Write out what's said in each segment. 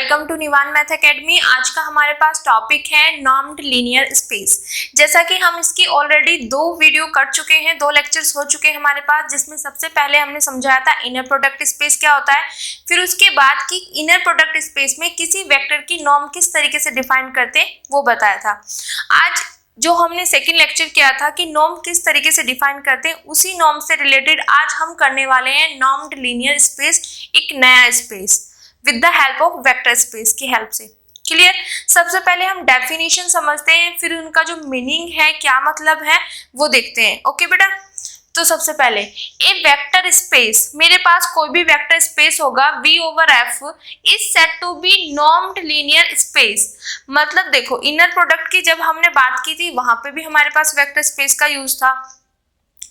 Welcome to Nivan math academy. आज का हमारे पास टॉपिक है नॉर्म्ड लीनियर स्पेस। जैसा कि हम इसकी ऑलरेडी 2 वीडियो कर चुके हैं, 2 लेक्चर्स हो चुके हैं हमारे पास, जिसमें सबसे पहले हमने समझाया था इनर प्रोडक्ट स्पेस क्या होता है, फिर उसके बाद कि इनर प्रोडक्ट स्पेस में किसी वेक्टर की नॉर्म किस तरीके से डिफाइन करते हैं वो बताया था। आज जो हमने सेकेंड लेक्चर किया था कि नॉर्म किस तरीके से डिफाइन करते हैं, उसी नॉर्म से रिलेटेड आज हम करने वाले हैं नॉर्म्ड लीनियर स्पेस, एक नया space with the help of vector space की हेल्प से। क्लियर? सबसे पहले हम डेफिनेशन समझते हैं, फिर उनका जो मीनिंग है, क्या मतलब है, वो देखते हैं। ओके बेटा, तो सबसे पहले ए वेक्टर स्पेस, मेरे पास कोई भी वेक्टर स्पेस होगा V/F is set to be normed linear space. मतलब देखो, इनर प्रोडक्ट की जब हमने बात की थी वहां पे भी हमारे पास वेक्टर स्पेस का यूज था।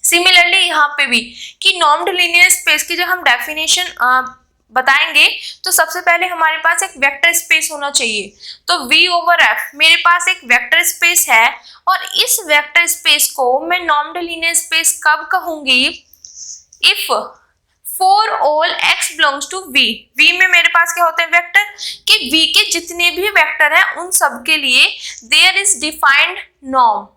सिमिलरली यहाँ पे भी कि नॉर्म्ड लीनियर स्पेस की जब हम डेफिनेशन बताएंगे तो सबसे पहले हमारे पास एक वेक्टर स्पेस होना चाहिए। तो V/F मेरे पास एक वेक्टर स्पेस है और इस वेक्टर स्पेस को मैं नॉर्म्ड लीनियर स्पेस कब कहूंगी? If for all x belongs to V। V में मेरे पास क्या होते हैं? वेक्टर। कि V के जितने भी वेक्टर हैं उन सब के लिए देयर इज डिफाइंड नॉर्म।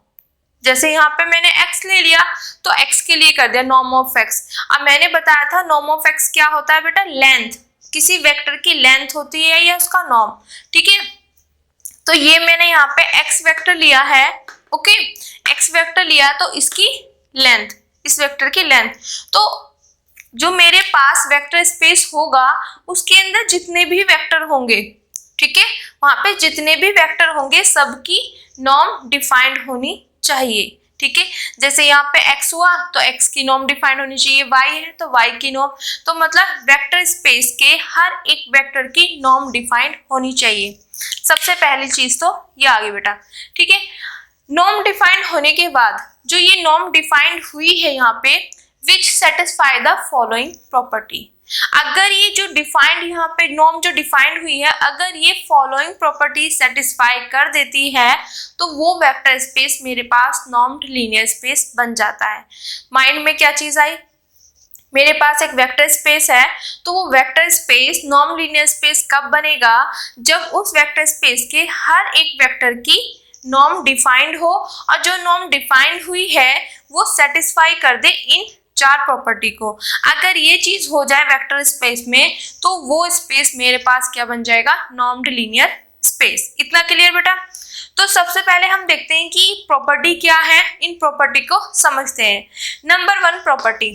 जैसे यहाँ पे मैंने x ले लिया तो x के लिए कर दिया नॉर्म ऑफ x। अब मैंने बताया था नॉर्म ऑफ x क्या होता है बेटा? लेंथ, किसी वेक्टर की लेंथ होती है या उसका नॉर्म। ठीक है, तो ये मैंने यहाँ पे x वेक्टर लिया है। ओके, x वेक्टर लिया तो इसकी लेंथ, इस वेक्टर की लेंथ। तो जो मेरे पास वेक्टर स्पेस होगा उसके अंदर जितने भी वेक्टर होंगे, ठीक है, वहां पे जितने भी वेक्टर होंगे सबकी नॉर्म डिफाइंड होनी चाहिए। ठीक है, जैसे यहाँ पे x हुआ तो x की नॉर्म डिफाइंड होनी चाहिए, y है तो y की नॉर्म। तो मतलब वेक्टर स्पेस के हर एक वेक्टर की नॉर्म डिफाइंड होनी चाहिए। सबसे पहली चीज तो ये आ गई बेटा। ठीक है, नॉर्म डिफाइंड होने के बाद जो ये नॉर्म डिफाइंड हुई है यहाँ पे, विच सेटिस्फाई द फॉलोइंग प्रॉपर्टी। अगर ये जो डिफाइंड यहाँ पे नॉर्म जो डिफाइंड हुई है, अगर ये फॉलोइंग प्रॉपर्टी सेटिस्फाई कर देती है तो वो वेक्टर स्पेस मेरे पास नॉर्म्ड लीनियर स्पेस बन जाता है। माइंड में क्या चीज आई? मेरे पास एक वेक्टर स्पेस है तो वो vector space norm linear space कब बनेगा? जब उस वेक्टर स्पेस के हर एक वेक्टर की नॉर्म डिफाइंड हो और जो नॉर्म डिफाइंड हुई है वो सेटिस्फाई कर दे इन 4 प्रॉपर्टी को। अगर ये चीज हो जाए वेक्टर स्पेस में तो वो स्पेस मेरे पास क्या बन जाएगा? नॉर्म्ड लीनियर स्पेस। इतना क्लियर बेटा? तो सबसे पहले हम देखते हैं कि प्रॉपर्टी क्या है, इन प्रॉपर्टी को समझते हैं। नंबर 1 प्रॉपर्टी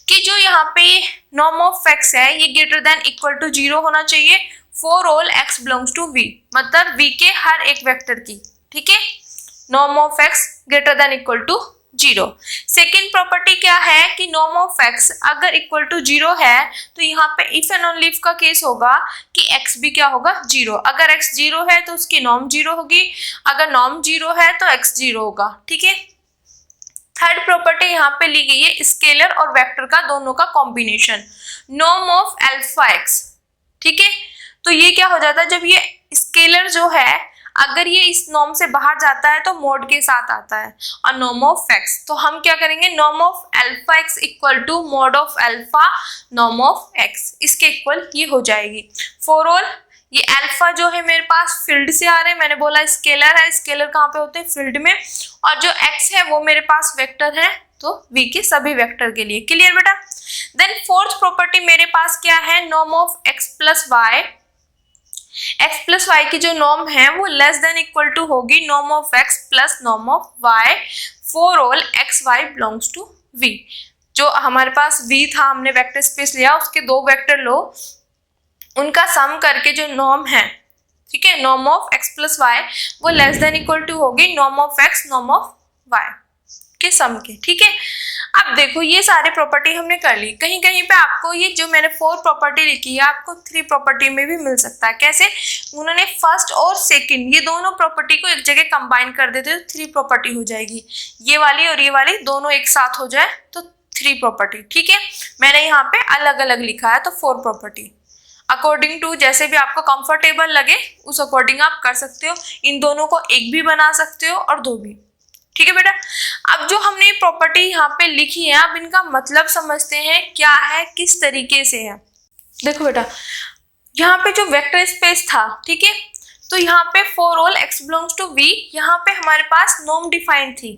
कि जो यहाँ पे नॉर्म ऑफ x है ये ग्रेटर देन इक्वल टू 0 होना चाहिए for all x belongs to V। मतलब V के हर एक वेक्टर की, ठीक है, norm of x greater than equal to 0। Second property क्या है कि नॉर्म ऑफ x अगर इक्वल टू 0 है तो यहाँ पे इफ एंड ओनली इफ का केस होगा कि x भी क्या होगा? 0। अगर x 0 है तो उसकी नॉर्म 0 होगी, अगर नॉर्म 0 है तो x 0 होगा। ठीक है, थर्ड प्रॉपर्टी यहाँ पे ली गई है स्केलर और वेक्टर का दोनों का combination, norm of alpha x। ठीक है, तो ये क्या हो जाता है? जब ये स्केलर जो है अगर ये इस नॉर्म से बाहर जाता है तो मोड के साथ आता है और नॉर्म ऑफ x, तो हम क्या करेंगे? Norm of alpha x equal to mod of alpha norm of x, इसके इक्वल ये हो जाएगी। फॉर ऑल ये अल्फा जो है मेरे पास फील्ड से आ रहे हैं, मैंने बोला स्केलर है, स्केलर कहाँ पे होते हैं? फील्ड में। और जो x है वो मेरे पास वेक्टर है तो v के सभी वेक्टर के लिए। क्लियर बेटा? देन फोर्थ प्रॉपर्टी मेरे पास क्या है? Norm of x plus y. x plus y की जो नॉर्म है वो लेस देन इक्वल टू होगी norm of x plus norm of y for all x y belongs to v। जो हमारे पास v था, हमने वेक्टर स्पेस लिया, उसके 2 वेक्टर लो, उनका सम करके जो नॉर्म है, ठीक है, norm of x plus y वो लेस देन इक्वल टू होगी norm of x norm of y के सम के। ठीक है, अब देखो ये सारे प्रॉपर्टी हमने कर ली। कहीं कहीं पे आपको ये जो मैंने 4 प्रॉपर्टी लिखी है आपको 3 प्रॉपर्टी में भी मिल सकता है। कैसे? उन्होंने फर्स्ट और सेकंड ये दोनों प्रॉपर्टी को एक जगह कंबाइन कर देते तो 3 प्रॉपर्टी हो जाएगी। ये वाली और ये वाली दोनों एक साथ हो जाए तो 3 प्रॉपर्टी। ठीक है, मैंने यहाँ पे अलग अलग लिखा है तो 4 प्रॉपर्टी। अकॉर्डिंग टू जैसे भी आपको कंफर्टेबल लगे उस अकॉर्डिंग आप कर सकते हो। इन दोनों को एक भी बना सकते हो और 2 भी। ठीक है बेटा, अब जो हमने प्रॉपर्टी यहाँ पे लिखी है अब इनका मतलब समझते हैं क्या है, किस तरीके से है। देखो बेटा, यहाँ पे जो वेक्टर स्पेस था, ठीक है, तो यहाँ पे for all x belongs to v, यहाँ पे हमारे पास नॉर्म डिफाइंड थी,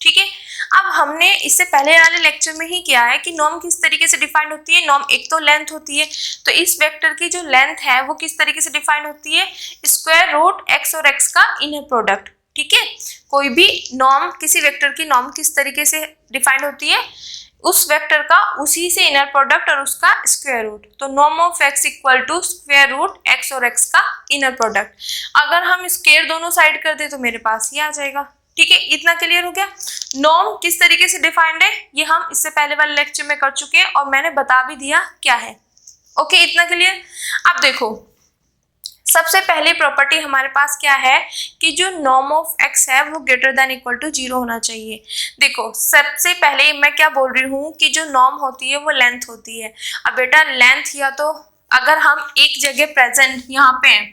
ठीक है। अब हमने इससे पहले वाले लेक्चर में ही किया है कि नॉर्म किस तरीके से डिफाइंड होती है। नॉर्म एक तो लेंथ होती है, तो इस वेक्टर की जो लेंथ है वो किस तरीके से डिफाइंड होती है, स्क्वायर रूट x और x का इनर प्रोडक्ट, ठीक है। कोई भी नॉर्म, किसी वेक्टर की नॉर्म किस तरीके से डिफाइंड होती है, उस वेक्टर का उसी से इनर प्रोडक्ट और उसका स्क्वायर रूट। तो norm of x equal to square root x और x का इनर प्रोडक्ट। अगर हम स्क्वायर दोनों साइड कर दे तो मेरे पास ये आ जाएगा, ठीक है। इतना क्लियर हो गया। नॉर्म किस तरीके से डिफाइंड है ये हम इससे पहले वाले लेक्चर में कर चुके हैं और मैंने बता भी दिया क्या है। ओके, इतना क्लियर। अब देखो, सबसे पहली प्रॉपर्टी हमारे पास क्या है कि जो नॉर्म ऑफ x है वो ग्रेटर देन इक्वल टू 0 होना चाहिए। देखो, सबसे पहले मैं क्या बोल रही हूँ कि जो नॉर्म होती है वो लेंथ होती है। अब बेटा लेंथ, या तो अगर हम एक जगह प्रेजेंट यहाँ पे हैं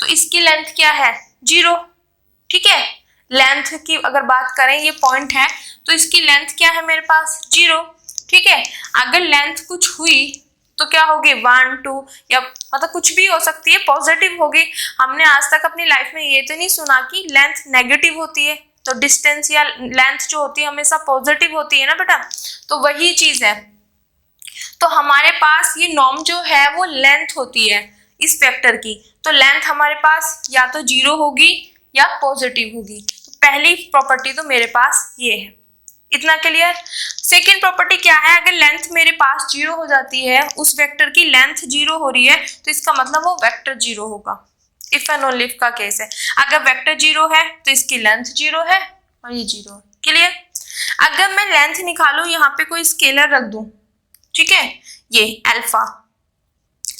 तो इसकी लेंथ क्या है, 0, ठीक है। लेंथ की अगर बात करें, ये पॉइंट है तो इसकी लेंथ क्या है मेरे पास, 0, ठीक है। अगर लेंथ कुछ हुई तो क्या होगी, 1 2 या मतलब कुछ भी हो सकती है, पॉजिटिव होगी। हमने आज तक अपनी लाइफ में ये तो नहीं सुना कि लेंथ नेगेटिव होती है, तो डिस्टेंस या लेंथ जो होती है हमेशा पॉजिटिव होती है ना बेटा, तो वही चीज है। तो हमारे पास ये नॉर्म जो है वो लेंथ होती है इस वेक्टर की, तो लेंथ हमारे पास या तो 0 होगी या पॉजिटिव होगी। तो पहली प्रॉपर्टी तो मेरे पास ये है, इतना क्लियर। सेकेंड प्रॉपर्टी क्या है, अगर लेंथ मेरे पास 0 हो जाती है, उस वेक्टर की लेंथ 0 हो रही है, तो इसका मतलब वो वेक्टर 0 होगा। इफ एंड ओनली इफ का केस है। अगर वेक्टर 0 है तो इसकी लेंथ 0 है और ये 0 है, क्लियर। अगर मैं लेंथ निकालू, यहाँ पे कोई स्केलर रख दूं, ठीक है, ये alpha,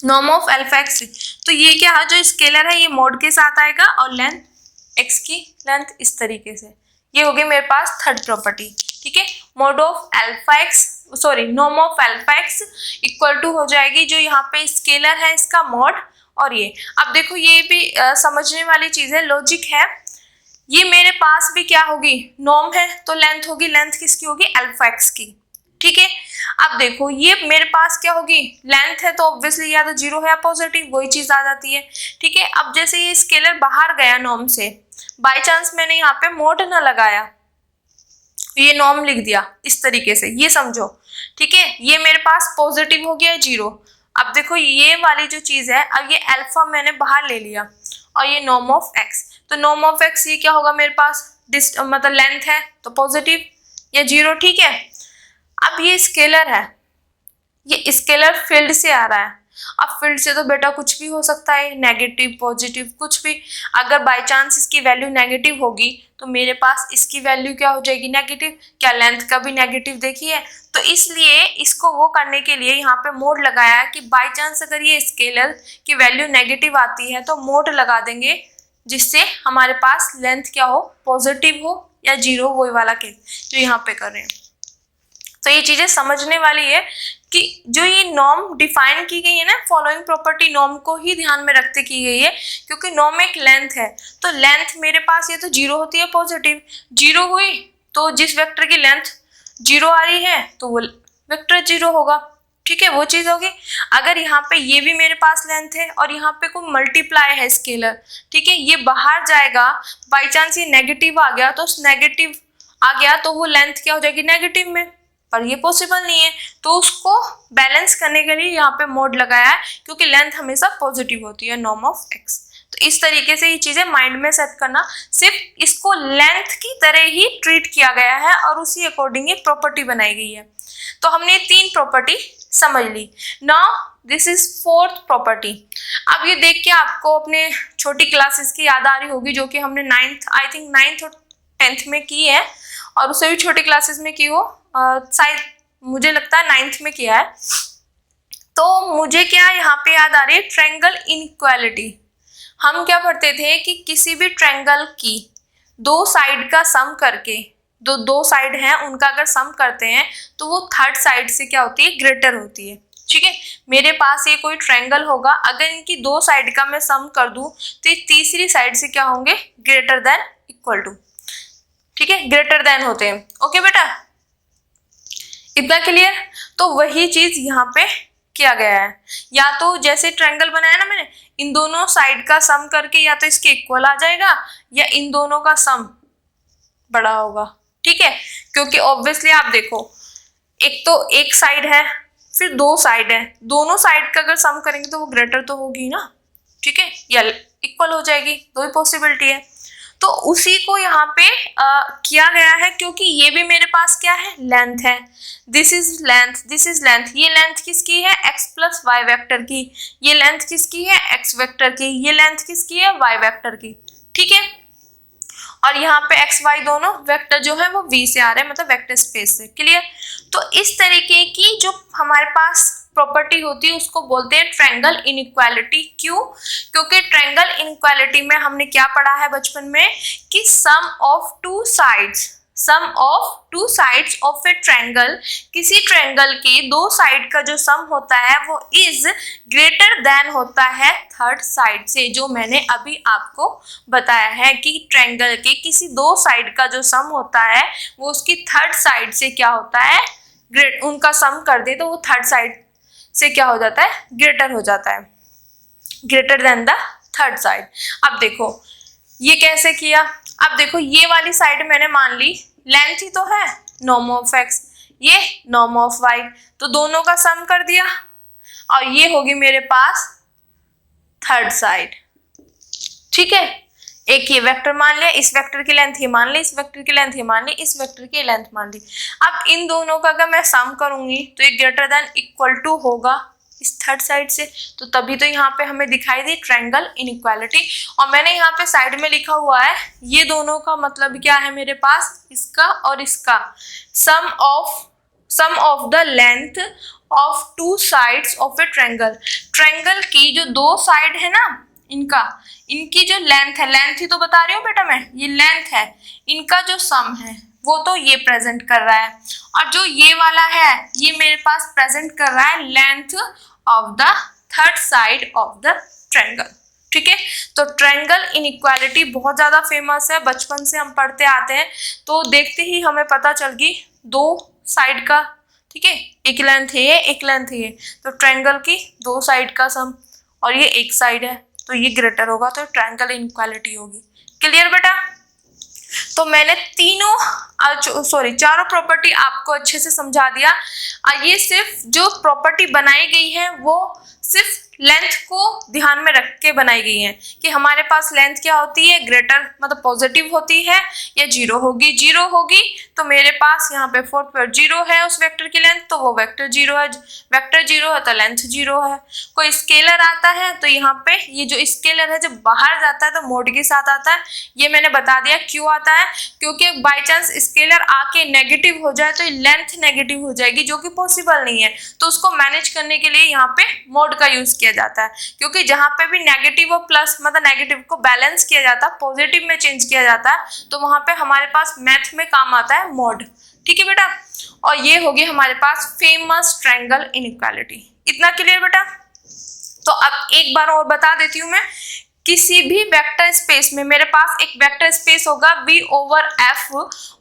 norm of alpha x, तो ये क्या है, जो स्केलर है ये मोड के साथ आएगा और लेंथ एक्स की लेंथ इस तरीके से, ये हो गई मेरे पास थर्ड प्रॉपर्टी, ठीक है। Mod of alpha x, sorry norm of alpha x equal to हो जाएगी जो यहाँ पे स्केलर है इसका मोड, और ये अब देखो ये भी समझने वाली चीज है, लॉजिक है। ये मेरे पास भी क्या होगी, नॉर्म है तो लेंथ होगी, लेंथ किसकी होगी, अल्फा एक्स की, ठीक है। अब देखो ये मेरे पास क्या होगी, लेंथ है तो ऑब्वियसली या तो 0 है या पॉजिटिव, वही चीज आ जाती है, ठीक है। अब जैसे ये स्केलर बाहर गया नॉर्म से, बाय चांस मैंने यहाँ पे मोड ना लगाया, ये नॉर्म लिख दिया इस तरीके से, ये समझो, ठीक है। ये मेरे पास पॉजिटिव हो गया 0। अब देखो ये वाली जो चीज है, अब ये अल्फा मैंने बाहर ले लिया और ये नॉर्म ऑफ एक्स, तो नॉर्म ऑफ एक्स ये क्या होगा मेरे पास, मतलब लेंथ है तो पॉजिटिव या 0, ठीक है। अब ये स्केलर है, ये स्केलर फील्ड से आ रहा है। अब फील्ड से तो बेटा कुछ भी हो सकता है, नेगेटिव पॉजिटिव कुछ भी। अगर बाय चांस इसकी वैल्यू नेगेटिव होगी तो मेरे पास इसकी वैल्यू क्या हो जाएगी, नेगेटिव। क्या लेंथ का भी नेगेटिव देखी है, तो इसलिए इसको वो करने के लिए यहाँ पे मोड लगाया कि बाय चांस अगर ये स्केलर की वैल्यू नेगेटिव आती है तो मोड लगा देंगे, जिससे हमारे पास लेंथ क्या हो, पॉजिटिव हो या 0, वही वाला केस जो यहाँ पे कर रहे हैं। तो ये चीजें समझने वाली है कि जो ये नॉर्म डिफाइन की गई है ना, फॉलोइंग प्रॉपर्टी नॉर्म को ही ध्यान में रखते की गई है, क्योंकि नॉर्म एक लेंथ है, तो लेंथ मेरे पास ये तो 0 होती है पॉजिटिव, 0 हुई तो जिस वेक्टर की लेंथ 0 आ रही है तो वो वेक्टर 0 होगा, ठीक है, वो चीज होगी। अगर यहाँ पे ये भी मेरे पास लेंथ है और यहाँ पे कोई मल्टीप्लाई है स्केलर, ठीक है, ये बाहर जाएगा, बाई चांस ये नेगेटिव आ गया, तो नेगेटिव आ गया तो वो लेंथ क्या हो जाएगी, नेगेटिव में, पर ये पॉसिबल नहीं है, तो उसको बैलेंस करने के लिए यहाँ पे मोड लगाया है, क्योंकि लेंथ हमेशा पॉजिटिव होती है, नॉर्म ऑफ एक्स। तो इस तरीके से ये चीजें माइंड में सेट करना, सिर्फ इसको लेंथ की तरह ही ट्रीट किया गया है और उसी अकॉर्डिंग ये प्रॉपर्टी बनाई गई है। तो हमने 3 प्रॉपर्टी समझ ली। Now this is 4th property. अब ये देख के आपको अपने छोटी क्लासेस की याद आ रही होगी, जो कि हमने 9th और 10th में की है, और उससे भी छोटी क्लासेस में की हो, शायद मुझे लगता है 9th में किया है। तो मुझे क्या यहाँ पे याद आ रही है, ट्रायंगल इनइक्वालिटी। हम क्या पढ़ते थे कि किसी भी ट्रायंगल की 2 साइड का सम करके, दो साइड हैं उनका अगर सम करते हैं तो वो थर्ड साइड से क्या होती है, ग्रेटर होती है, ठीक है। मेरे पास ये कोई ट्रायंगल होगा, अगर इनकी 2 साइड का मैं सम कर दूं तो ये तीसरी साइड से क्या होंगे, ग्रेटर देन इक्वल टू, ठीक है, ग्रेटर देन होते हैं। ओके बेटा, इतना क्लियर। तो वही चीज यहाँ पे किया गया है, या तो जैसे ट्रायंगल बनाया ना मैंने, इन दोनों साइड का सम करके या तो इसके इक्वल आ जाएगा या इन दोनों का सम बड़ा होगा, ठीक है। क्योंकि ऑब्वियसली आप देखो, एक तो एक साइड है, फिर दो साइड है, दोनों साइड का अगर सम करेंगे तो वो ग्रेटर तो होगी ना, ठीक है, या इक्वल हो जाएगी, दो ही पॉसिबिलिटी है। तो उसी को यहाँ पे किया गया है, क्योंकि ये भी मेरे पास क्या है, लेंथ है, this is length, this is length, ये लेंथ किसकी है, x प्लस वाई वेक्टर की, ये लेंथ किसकी है, x वेक्टर की, ये लेंथ किसकी है, y वेक्टर की, ठीक है। और यहाँ पे x y दोनों वेक्टर जो है वो v से आ रहे हैं, मतलब वेक्टर स्पेस से, क्लियर। तो इस तरीके की जो हमारे पास प्रॉपर्टी होती है उसको बोलते हैं ट्रायंगल इनइक्वालिटी। क्यों? क्योंकि ट्रायंगल इनइक्वालिटी में हमने क्या पढ़ा है बचपन में कि sum of two sides of a triangle, किसी ट्रायंगल के दो साइड का जो सम होता है वो इज ग्रेटर देन होता है थर्ड साइड से, जो मैंने अभी आपको बताया है कि ट्रायंगल के किसी दो साइड का जो सम होता है वो उसकी थर्ड साइड से क्या होता है, उनका सम कर दे तो वो थर्ड साइड से क्या हो जाता है, ग्रेटर हो जाता है, greater than the third side. अब देखो ये कैसे किया, अब देखो ये वाली साइड मैंने मान ली लेंथ ही तो है, नॉर्म ऑफ एक्स, ये नॉर्म ऑफ वाई, तो दोनों का सम कर दिया और ये होगी मेरे पास थर्ड साइड, ठीक है। एक ये वेक्टर मान लिया, इस वेक्टर की लेंथ ये मान ली, इस वेक्टर की लेंथ ये मान ली, इस वेक्टर की लेंथ मान ली। अब इन दोनों का अगर मैं सम करूंगी तो ये ग्रेटर देन इक्वल टू होगा इस थर्ड साइड से, तो तभी तो यहाँ पे हमें दिखाई दी ट्रायंगल इनइक्वालिटी। और मैंने यहाँ पे साइड में लिखा हुआ है, ये दोनों का मतलब क्या है मेरे पास, इसका और इसका sum of the length of two sides of a triangle. Triangle की जो दो साइड है ना, इनकी जो लेंथ है, लेंथ ही तो बता रही हूँ बेटा मैं, ये लेंथ है, इनका जो सम है वो तो ये प्रेजेंट कर रहा है, और जो ये वाला है ये मेरे पास प्रेजेंट कर रहा है length of the third side of the triangle, ठीक है। तो ट्रायंगल इनइक्वालिटी बहुत ज्यादा फेमस है, बचपन से हम पढ़ते आते हैं, तो देखते ही हमें पता चल गई दो साइड का, ठीक है, एक लेंथ है ये, एक लेंथ है ये, तो ट्रायंगल की दो साइड का सम, और ये एक साइड है तो ये ग्रेटर होगा, तो ट्रायंगल इनइक्वालिटी होगी, क्लियर बेटा। तो मैंने चारों प्रॉपर्टी आपको अच्छे से समझा दिया। ये सिर्फ जो प्रॉपर्टी बनाई गई है वो सिर्फ लेंथ को ध्यान में रख के बनाई गई है कि हमारे पास लेंथ क्या होती है, ग्रेटर मतलब पॉजिटिव होती है या जीरो होगी तो मेरे पास यहाँ पे फोर्थ पर जीरो है उस वेक्टर की लेंथ, तो वो वेक्टर जीरो है, वेक्टर जीरो है तो लेंथ जीरो है। कोई स्केलर आता है तो यहाँ पे ये जो स्केलर है जब बाहर जाता है तो मोड के साथ आता है, ये मैंने बता दिया क्यों आता है, क्योंकि बाई चांस स्केलर आके नेगेटिव हो जाए तो लेंथ नेगेटिव हो जाएगी, जो कि पॉसिबल नहीं है, तो उसको मैनेज करने के लिए यहाँ पे मोड का यूज किया जाता है, क्योंकि जहां पे भी नेगेटिव और प्लस मतलब नेगेटिव को बैलेंस किया जाता है, पॉजिटिव में चेंज किया जाता है, तो वहां पे हमारे पास मैथ में काम आता है मोड, ठीक है बेटा। और ये होगी हमारे पास फेमस ट्रायंगल इनइक्वालिटी। इतना क्लियर बेटा। तो अब एक बार और बता देती हूँ मैं, किसी भी वेक्टर स्पेस में मेरे पास एक वेक्टर स्पेस होगा V/F,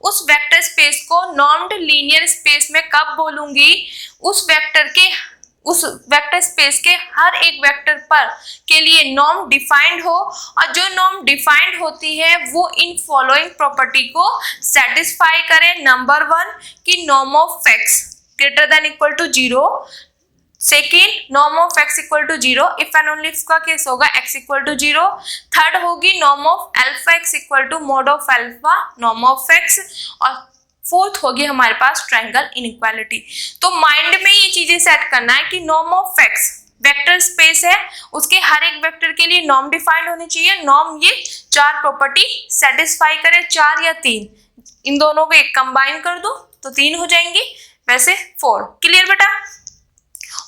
उस वेक्टर स्पेस को नॉर्म्ड लीनियर स्पेस में कब बोलूंगी, उस वेक्टर स्पेस के हर एक वेक्टर पर के लिए नॉर्म डिफाइंड हो, और जो नॉर्म डिफाइंड होती है वो इन फॉलोइंग प्रॉपर्टी को सेटिस्फाई करे। नंबर 1 कि norm of x greater than equal to 0, second norm of x equal to 0 if and only if का केस होगा x इक्वल टू 0, थर्ड होगी norm of alpha x equal to mod of alpha norm of x, और fourth होगी हमारे पास triangle inequality. तो mind में ये चीजें सेट करना है कि norm of x vector space है, उसके हर एक वेक्टर के लिए नॉर्म डिफाइंड होनी चाहिए, नॉर्म ये चार प्रॉपर्टी सेटिस्फाई करे, 4 या 3, इन दोनों को एक कंबाइन कर दो तो 3 हो जाएंगी, वैसे 4। क्लियर बेटा।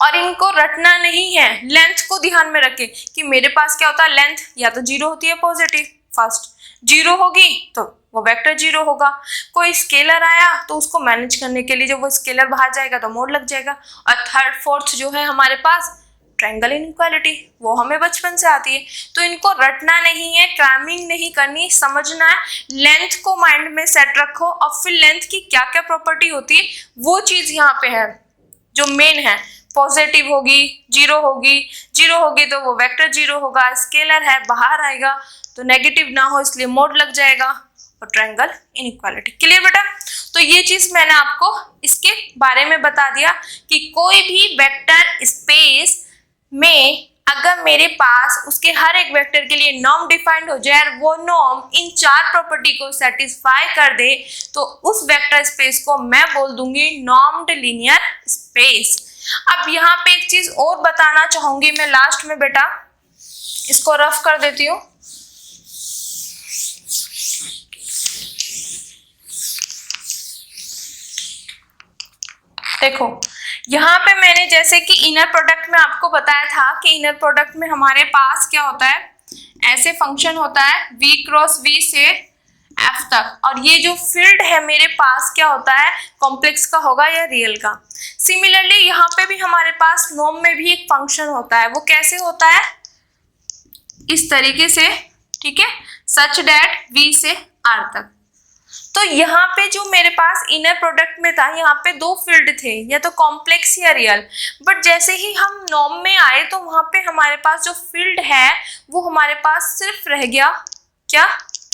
और इनको रटना नहीं है, लेंथ को ध्यान में रखे कि मेरे पास क्या होता है, लेंथ या तो 0 होती है पॉजिटिव, फर्स्ट 0 होगी तो वो वेक्टर 0 होगा, कोई स्केलर आया तो उसको मैनेज करने के लिए जब वो स्केलर बाहर जाएगा तो मोड लग जाएगा, और थर्ड फोर्थ जो है हमारे पास ट्रायंगल इनइक्वालिटी, वो हमें बचपन से आती है। तो इनको रटना नहीं है, क्रैमिंग नहीं करनी, समझना है, लेंथ को माइंड में सेट रखो, और फिर लेंथ की क्या क्या प्रॉपर्टी होती है वो चीज यहाँ पे है जो मेन है, पॉजिटिव होगी, जीरो होगी, जीरो होगी तो वो वेक्टर जीरो होगा, स्केलर है बाहर आएगा, तो नेगेटिव ना हो इसलिए मोड लग जाएगा, और ट्रायंगल इनइक्वालिटी। क्लियर बेटा? तो ये चीज मैंने आपको इसके बारे में बता दिया कि कोई भी वेक्टर स्पेस में अगर मेरे पास उसके हर एक वेक्टर के लिए नॉर्म डिफाइंड हो जाए और वो नॉर्म इन चार प्रॉपर्टी को सेटिस्फाई कर दे, तो उस वेक्टर स्पेस को मैं बोल दूंगी नॉर्म्ड लीनियर स्पेस। अब यहाँ पे एक चीज और बताना चाहूंगी मैं लास्ट में बेटा, इसको रफ कर देती हूँ। देखो यहाँ पे मैंने जैसे कि इनर प्रोडक्ट में आपको बताया था कि इनर प्रोडक्ट में हमारे पास क्या होता है, ऐसे फंक्शन होता है v क्रॉस v से f तक, और ये जो फील्ड है मेरे पास क्या होता है, कॉम्प्लेक्स का होगा या रियल का। सिमिलरली यहाँ पे भी हमारे पास नॉर्म में भी एक फंक्शन होता है, वो कैसे होता है, इस तरीके से, ठीक है, सच दैट v से r तक। तो यहाँ पे जो मेरे पास इनर प्रोडक्ट में था, यहाँ पे दो फील्ड थे, या तो कॉम्प्लेक्स या रियल, बट जैसे ही हम नॉर्म में आए तो वहां पे हमारे पास जो फील्ड है वो हमारे पास सिर्फ रह गया क्या,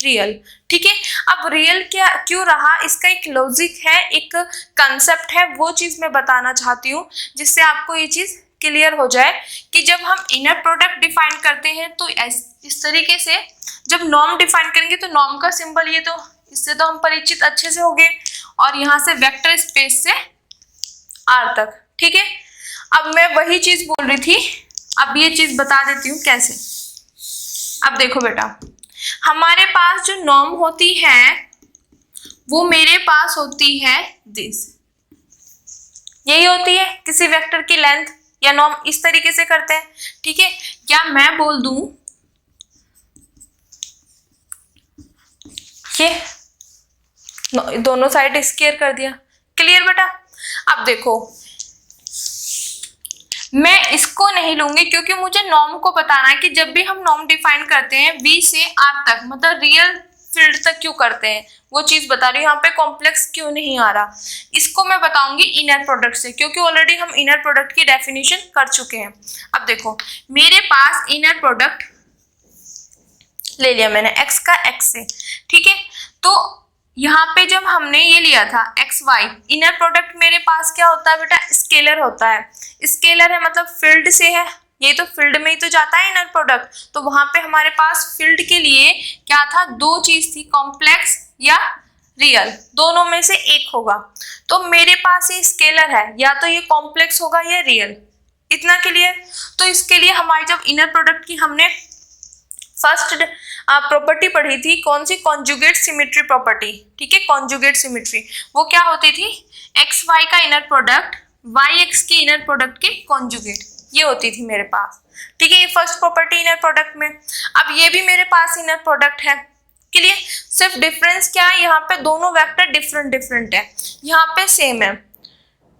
रियल। ठीक है, अब रियल क्या क्यों रहा, इसका एक लॉजिक है, एक कंसेप्ट है, वो चीज मैं बताना चाहती हूँ जिससे आपको ये चीज क्लियर हो जाए कि जब हम इनर प्रोडक्ट डिफाइन करते हैं तो इस तरीके से, जब नॉर्म डिफाइन करेंगे तो नॉर्म का सिंबल, ये तो इससे तो हम परिचित अच्छे से हो गए, और यहाँ से वेक्टर स्पेस से आर तक। ठीक है, अब मैं वही चीज बोल रही थी, अब ये चीज बता देती हूँ कैसे। अब देखो बेटा, हमारे पास जो नॉर्म होती है वो मेरे पास होती है दिस, यही होती है किसी वेक्टर की लेंथ या नॉर्म, इस तरीके से करते हैं। ठीक है, क्या मैं बोल दूं ये दोनों साइड स्क्वायर कर दिया। क्लियर बेटा? अब देखो मैं इसको नहीं लूंगी क्योंकि मुझे नॉर्म को बताना है कि जब भी हम नॉर्म डिफाइन करते हैं v से r तक, मतलब रियल फील्ड तक क्यों करते हैं, वो चीज बता रही हूँ। यहाँ पे कॉम्प्लेक्स क्यों नहीं आ रहा, इसको मैं बताऊंगी इनर प्रोडक्ट से, क्योंकि ऑलरेडी हम इनर प्रोडक्ट की डेफिनेशन कर चुके हैं। अब देखो मेरे पास इनर प्रोडक्ट ले लिया मैंने x का x से, ठीक है, तो यहाँ पे जब हमने ये लिया था एक्स वाई, इनर प्रोडक्ट मेरे पास क्या होता है बेटा, स्केलर होता है। स्केलर है मतलब फील्ड से है, ये तो फील्ड में ही तो जाता है इनर प्रोडक्ट, तो वहां पे हमारे पास फील्ड के लिए क्या था, दो चीज थी, कॉम्प्लेक्स या रियल, दोनों में से एक होगा। तो मेरे पास ये स्केलर है, या तो ये कॉम्प्लेक्स होगा या रियल, इतना क्लियर। तो इसके लिए हमारी जब इनर प्रोडक्ट की हमने फर्स्ट प्रॉपर्टी पढ़ी थी, कौन सी, कॉन्जुगेट सिमेट्री प्रॉपर्टी। ठीक है, कॉन्जुगेट सिमेट्री वो क्या होती थी, एक्स वाई का इनर प्रोडक्ट वाई एक्स के इनर प्रोडक्ट के कॉन्जुगेट, ये होती थी मेरे पास। ठीक है, ये फर्स्ट प्रॉपर्टी इनर प्रोडक्ट में। अब ये भी मेरे पास इनर प्रोडक्ट है, क्लियर। सिर्फ डिफरेंस क्या है, यहाँ पे दोनों वेक्टर डिफरेंट डिफरेंट है, यहाँ पे सेम है।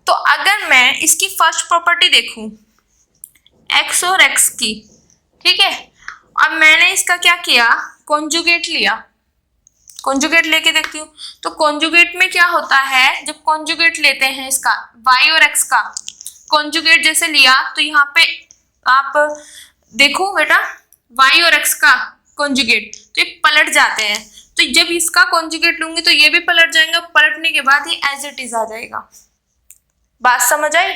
तो अगर मैं इसकी फर्स्ट प्रॉपर्टी देखूं एक्स और एक्स की, ठीक है, अब मैंने इसका क्या किया, कॉन्जुगेट लिया, कॉन्जुगेट लेके देखती हूँ। तो कॉन्जुगेट में क्या होता है, जब कॉन्जुगेट लेते हैं इसका y और x का कॉन्जुगेट जैसे लिया, तो यहाँ पे आप देखो बेटा y और x का कॉन्जुगेट, तो ये पलट जाते हैं। तो जब इसका कॉन्जुगेट लूंगी तो ये भी पलट जाएंगे, पलटने के बाद ये एज इट इज आ जाएगा। बात समझ आई?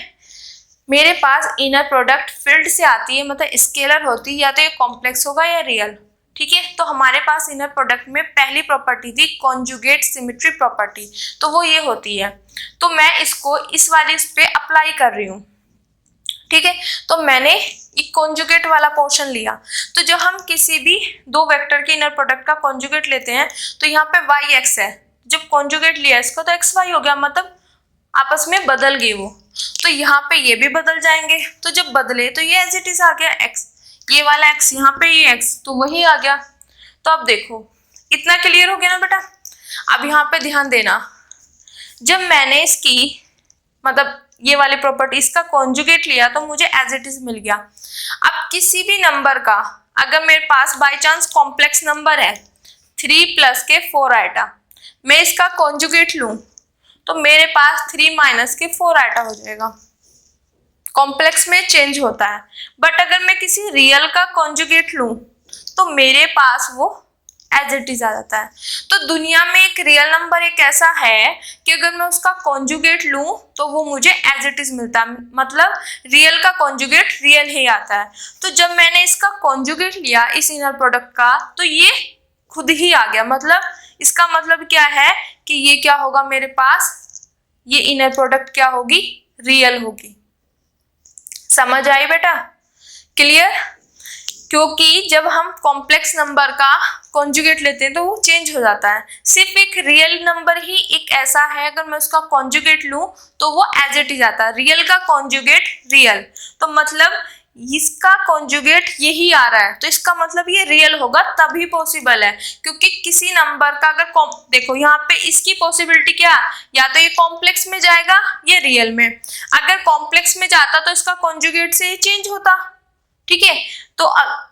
मेरे पास इनर प्रोडक्ट फील्ड से आती है, मतलब स्केलर होती है, या तो ये कॉम्प्लेक्स होगा या रियल। ठीक है, तो हमारे पास इनर प्रोडक्ट में पहली प्रॉपर्टी थी कॉन्जुगेट सिमेट्री प्रॉपर्टी, तो वो ये होती है। तो मैं इसको इस वाले इस पे अप्लाई कर रही हूँ। ठीक है, तो मैंने एक कॉन्जुगेट वाला पोर्शन लिया। तो जब हम किसी भी दो वेक्टर के इनर प्रोडक्ट का कॉन्जुगेट लेते हैं तो यहाँ पे वाई एक्स है, जब कॉन्जुगेट लिया इसको तो एक्स वाई हो गया, मतलब आपस में बदल गए वो। तो यहाँ पे ये भी बदल जाएंगे, तो जब बदले तो ये एज इट इज आ गया x, ये वाला x, यहाँ पे ये x, तो वही आ गया। तो अब देखो इतना क्लियर हो गया ना बेटा। अब यहाँ पे ध्यान देना, जब मैंने इसकी मतलब ये वाली प्रॉपर्टी इसका कॉन्जुगेट लिया तो मुझे एज इट इज मिल गया। अब किसी भी नंबर का अगर मेरे पास बाय चांस कॉम्प्लेक्स नंबर है 3 प्लस के 4 आइटा, मैं इसका कॉन्जुगेट लूं तो मेरे पास 3 माइनस के 4 आइटा हो जाएगा। कॉम्प्लेक्स में चेंज होता है। बट अगर मैं किसी रियल का कॉन्जुगेट लूं तो मेरे पास वो एज इट इज आ जाता है। तो दुनिया में एक रियल नंबर एक ऐसा है कि अगर मैं उसका कॉन्जुगेट लूं तो वो मुझे एज इट इज मिलता है, मतलब रियल का कॉन्जुगेट रियल ही आता है। तो जब मैंने इसका कॉन्जुगेट लिया इस इनर प्रोडक्ट का तो ये खुद ही आ गया, मतलब इसका मतलब क्या है कि ये क्या होगा मेरे पास, ये इनर प्रोडक्ट क्या होगी, रियल होगी। समझ आई बेटा? क्लियर? क्योंकि जब हम कॉम्प्लेक्स नंबर का कॉन्जुगेट लेते हैं तो वो चेंज हो जाता है। सिर्फ एक रियल नंबर ही एक ऐसा है अगर मैं उसका कॉन्जुगेट लूं तो वो एज इट इज आता है, रियल का कॉन्जुगेट रियल। तो मतलब इसका कॉन्जुगेट यही आ रहा है तो इसका मतलब ये रियल होगा, तभी पॉसिबल है। क्योंकि किसी नंबर का अगर देखो यहाँ पे इसकी पॉसिबिलिटी क्या, या तो ये कॉम्प्लेक्स में जाएगा या रियल में। अगर कॉम्प्लेक्स में जाता तो इसका कॉन्जुगेट से ये चेंज होता, ठीक है। तो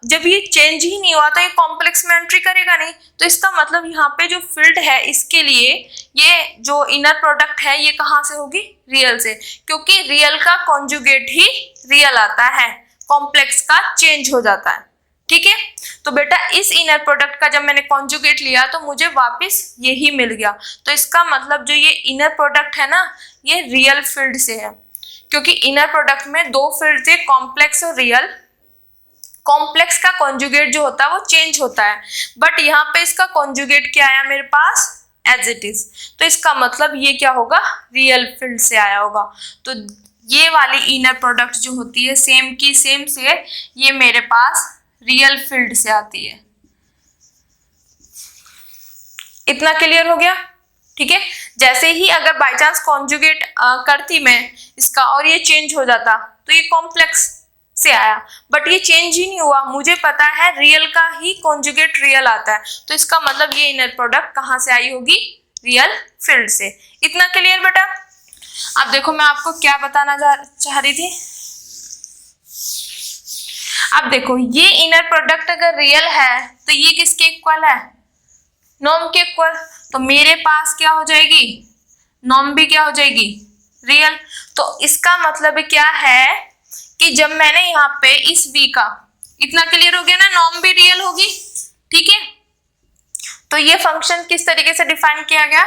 जब ये चेंज ही नहीं हुआ तो ये कॉम्प्लेक्स में एंट्री करेगा नहीं। तो इसका मतलब यहाँ पे जो फील्ड है इसके लिए ये जो इनर प्रोडक्ट है ये कहाँ से होगी, रियल से, क्योंकि रियल का कॉन्जुगेट ही रियल आता है, कॉम्प्लेक्स का चेंज हो जाता है, ठीक है। तो बेटा इस इनर प्रोडक्ट का जब मैंने कॉन्जुगेट लिया तो मुझे वापस यही मिल गया। तो इसका मतलब जो ये इनर प्रोडक्ट है ना ये रियल फील्ड से है, क्योंकि इनर प्रोडक्ट में दो फील्ड थे, कॉम्प्लेक्स और रियल। कॉम्प्लेक्स का कॉन्जुगेट जो होता है वो चेंज होता है, बट यहाँ पे इसका कॉन्जुगेट क्या आया मेरे पास, एज इट इज। तो इसका मतलब ये क्या होगा, रियल फील्ड से आया होगा। तो ये वाली इनर प्रोडक्ट जो होती है सेम की सेम से ये मेरे पास रियल फील्ड से आती है। इतना क्लियर हो गया? ठीक है। जैसे ही अगर बाय चांस कॉन्जुगेट करती मैं इसका और ये चेंज हो जाता तो ये कॉम्प्लेक्स से आया, बट ये चेंज ही नहीं हुआ। मुझे पता है रियल का ही कॉन्जुगेट रियल आता है, तो इसका मतलब ये इनर प्रोडक्ट कहाँ से आई होगी, रियल फील्ड से। इतना क्लियर बेटा? अब देखो मैं आपको क्या बताना चाह रही थी। अब देखो ये इनर प्रोडक्ट अगर रियल है तो ये किसके इक्वल है, नॉर्म के इक्वल। तो मेरे पास क्या हो जाएगी, नॉर्म भी क्या हो जाएगी, रियल। तो इसका मतलब क्या है कि जब मैंने यहाँ पे इस v का, इतना क्लियर हो गया ना, नॉर्म भी रियल होगी, ठीक है। तो ये फंक्शन किस तरीके से डिफाइन किया गया,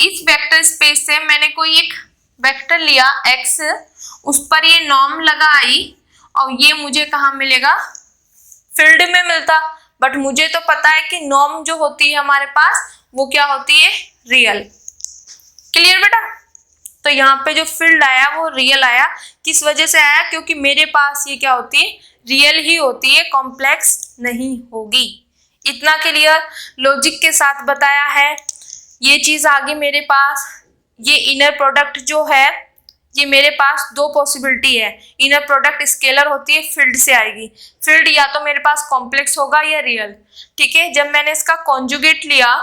इस वेक्टर स्पेस से मैंने कोई एक वेक्टर लिया x, उस पर ये नॉर्म लगाई और ये मुझे कहाँ मिलेगा, फील्ड में मिलता। बट मुझे तो पता है कि नॉर्म जो होती है हमारे पास वो क्या होती है, रियल। क्लियर बेटा? तो यहाँ पे जो फील्ड आया वो रियल आया, किस वजह से आया, क्योंकि मेरे पास ये क्या होती है, रियल ही होती है, कॉम्प्लेक्स नहीं होगी। इतना क्लियर, लॉजिक के साथ बताया है। ये चीज आगे मेरे पास, ये इनर प्रोडक्ट जो है ये मेरे पास दो पॉसिबिलिटी है। इनर प्रोडक्ट स्केलर होती है, फील्ड से आएगी। फील्ड या तो मेरे पास कॉम्प्लेक्स होगा या रियल, ठीक है। जब मैंने इसका कॉन्जुगेट लिया,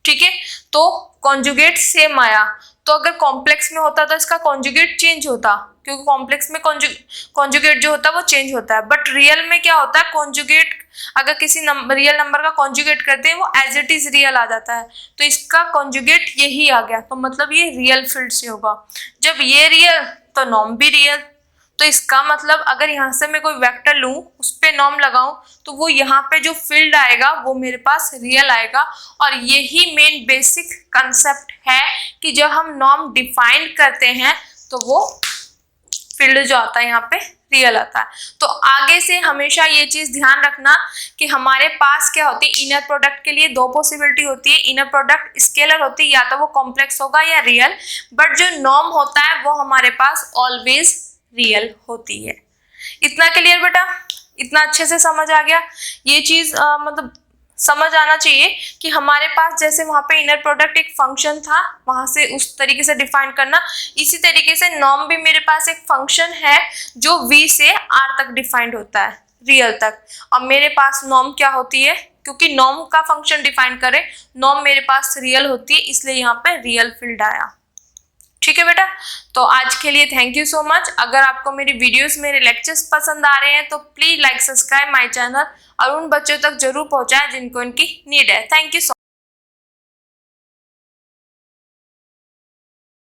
ठीक है, तो कॉन्जुगेट सेम आया। तो अगर कॉम्प्लेक्स में होता तो इसका कॉन्जुगेट चेंज होता, क्योंकि कॉम्प्लेक्स में कॉन्जुगेट जो होता है वो चेंज होता है। बट रियल में क्या होता है, कॉन्जुगेट अगर किसी रियल नंबर का कॉन्जुगेट करते हैं वो एज इट इज रियल आ जाता है। तो इसका कॉन्जुगेट यही आ गया, तो मतलब ये रियल फील्ड से होगा। जब ये रियल तो नॉर्म भी रियल। तो इसका मतलब अगर यहाँ से मैं कोई वेक्टर लूँ, उस पर नॉर्म लगाऊं, तो वो यहाँ पे जो फील्ड आएगा वो मेरे पास रियल आएगा। और यही मेन बेसिक कंसेप्ट है कि जब हम नॉर्म डिफाइन करते हैं तो वो फील्ड जो आता है यहाँ पे रियल आता है। तो आगे से हमेशा ये चीज ध्यान रखना कि हमारे पास क्या होती है, इनर प्रोडक्ट के लिए दो पॉसिबिलिटी होती है। इनर प्रोडक्ट स्केलर होती है, या तो वो कॉम्प्लेक्स होगा या रियल, बट जो नॉर्म होता है वो हमारे पास ऑलवेज रियल होती है। इतना क्लियर बेटा? इतना अच्छे से समझ आ गया? ये चीज मतलब समझ आना चाहिए कि हमारे पास जैसे वहां पे इनर प्रोडक्ट एक फंक्शन था, वहां से उस तरीके से डिफाइन करना। इसी तरीके से नॉर्म भी मेरे पास एक फंक्शन है जो v से r तक डिफाइंड होता है, रियल तक। और मेरे पास नॉर्म क्या होती है, क्योंकि नॉर्म का फंक्शन डिफाइन करें, नॉर्म मेरे पास रियल होती है, इसलिए यहाँ पे रियल फील्ड आया। ठीक है बेटा? तो आज के लिए थैंक यू सो मच। अगर आपको मेरी वीडियोस, मेरे लेक्चर्स पसंद आ रहे हैं तो please like, subscribe my channel और उन बच्चों तक जरूर पहुंचाएं जिनको इनकी नीड है। Thank you so much.